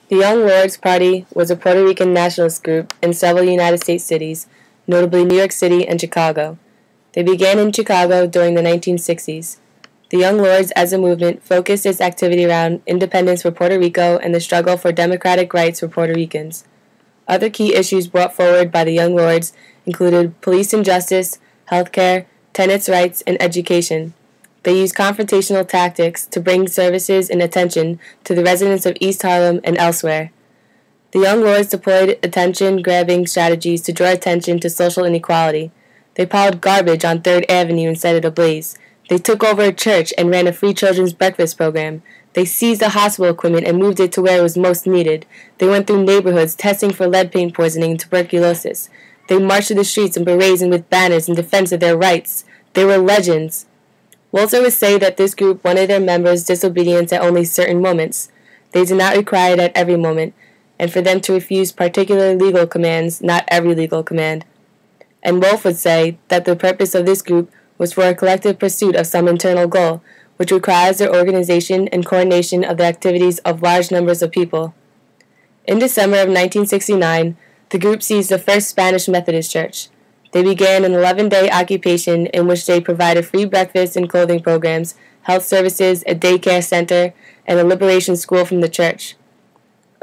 The Young Lords Party was a Puerto Rican nationalist group in several United States cities, notably New York City and Chicago. They began in Chicago during the 1960s. The Young Lords, as a movement, focused its activity around independence for Puerto Rico and the struggle for democratic rights for Puerto Ricans. Other key issues brought forward by the Young Lords included police injustice, healthcare, tenants' rights, and education. They used confrontational tactics to bring services and attention to the residents of East Harlem and elsewhere. The Young Lords deployed attention-grabbing strategies to draw attention to social inequality. They piled garbage on 3rd Avenue and set it ablaze. They took over a church and ran a free children's breakfast program. They seized the hospital equipment and moved it to where it was most needed. They went through neighborhoods testing for lead paint poisoning and tuberculosis. They marched through the streets and brazen with banners in defense of their rights. They were legends. Walter would say that this group wanted their members' disobedience at only certain moments. They did not require it at every moment, and for them to refuse particular legal commands, not every legal command. And Wolf would say that the purpose of this group was for a collective pursuit of some internal goal, which requires their organization and coordination of the activities of large numbers of people. In December of 1969, the group seized the first Spanish Methodist church. They began an 11-day occupation in which they provided free breakfast and clothing programs, health services, a daycare center, and a liberation school from the church.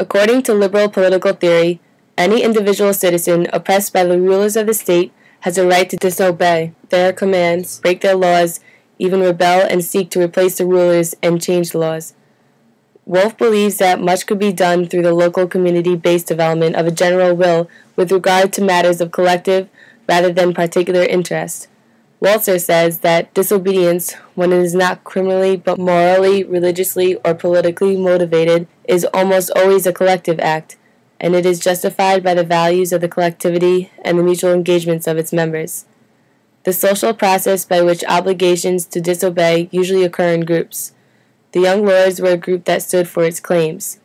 According to liberal political theory, any individual citizen oppressed by the rulers of the state has a right to disobey their commands, break their laws, even rebel and seek to replace the rulers and change the laws. Wolf believes that much could be done through the local community-based development of a general will with regard to matters of collective rather than particular interest. Walter says that disobedience, when it is not criminally but morally, religiously, or politically motivated, is almost always a collective act, and it is justified by the values of the collectivity and the mutual engagements of its members. The social process by which obligations to disobey usually occur in groups. The Young Lords were a group that stood for its claims.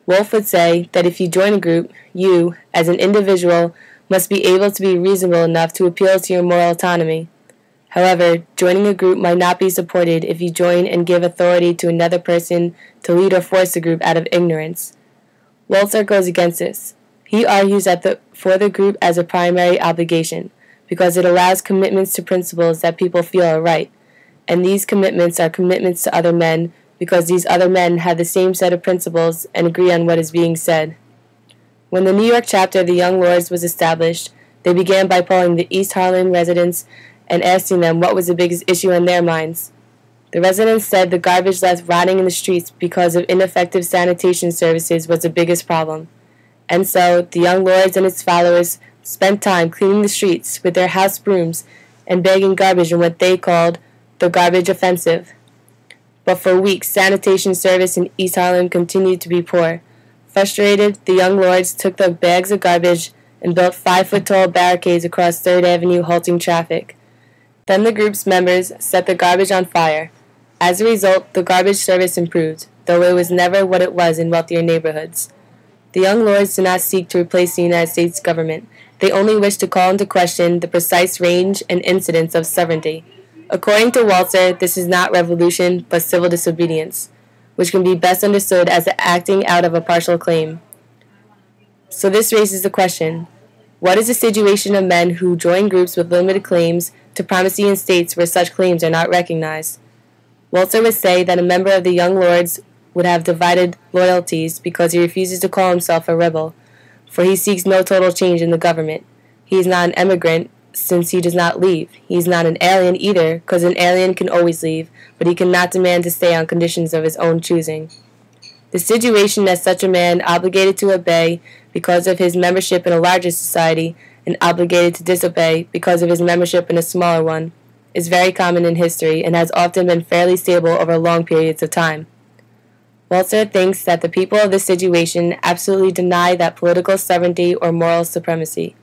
Wolf would say that if you join a group, you, as an individual, must be able to be reasonable enough to appeal to your moral autonomy. However, joining a group might not be supported if you join and give authority to another person to lead or force the group out of ignorance. Walter goes against this. He argues that for the group as a primary obligation, because it allows commitments to principles that people feel are right, and these commitments are commitments to other men because these other men have the same set of principles and agree on what is being said. When the New York chapter of the Young Lords was established, they began by polling the East Harlem residents and asking them what was the biggest issue on their minds. The residents said the garbage left rotting in the streets because of ineffective sanitation services was the biggest problem. And so, the Young Lords and its followers spent time cleaning the streets with their house brooms and bagging garbage in what they called the garbage offensive. But for weeks, sanitation service in East Harlem continued to be poor. Frustrated, the Young Lords took the bags of garbage and built 5-foot-tall barricades across 3rd Avenue, halting traffic. Then the group's members set the garbage on fire. As a result, the garbage service improved, though it was never what it was in wealthier neighborhoods. The Young Lords did not seek to replace the United States government. They only wished to call into question the precise range and incidence of sovereignty. According to Walter, this is not revolution, but civil disobedience, which can be best understood as the acting out of a partial claim. So this raises the question, what is the situation of men who join groups with limited claims to primacy in states where such claims are not recognized? Walter would say that a member of the Young Lords would have divided loyalties because he refuses to call himself a rebel, for he seeks no total change in the government. He is not an emigrant, since he does not leave. He is not an alien either, because an alien can always leave, but he cannot demand to stay on conditions of his own choosing. The situation that such a man obligated to obey because of his membership in a larger society and obligated to disobey because of his membership in a smaller one is very common in history and has often been fairly stable over long periods of time. Walter thinks that the people of this situation absolutely deny that political sovereignty or moral supremacy.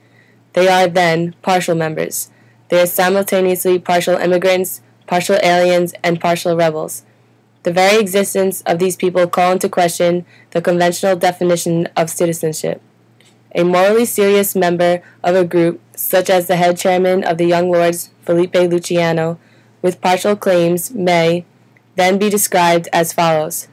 They are, then, partial members. They are simultaneously partial immigrants, partial aliens, and partial rebels. The very existence of these people call into question the conventional definition of citizenship. A morally serious member of a group, such as the head chairman of the Young Lords, Felipe Luciano, with partial claims may then be described as follows.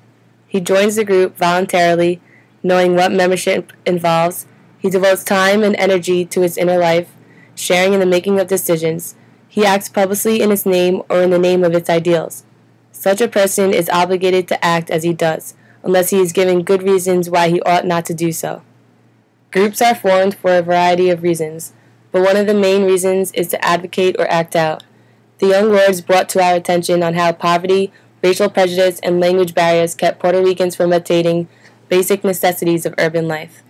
He joins the group voluntarily, knowing what membership involves. He devotes time and energy to his inner life, sharing in the making of decisions. He acts publicly in its name or in the name of its ideals. Such a person is obligated to act as he does, unless he is given good reasons why he ought not to do so. Groups are formed for a variety of reasons, but one of the main reasons is to advocate or act out. The young lords brought to our attention on how poverty, racial prejudice, and language barriers kept Puerto Ricans from attaining basic necessities of urban life.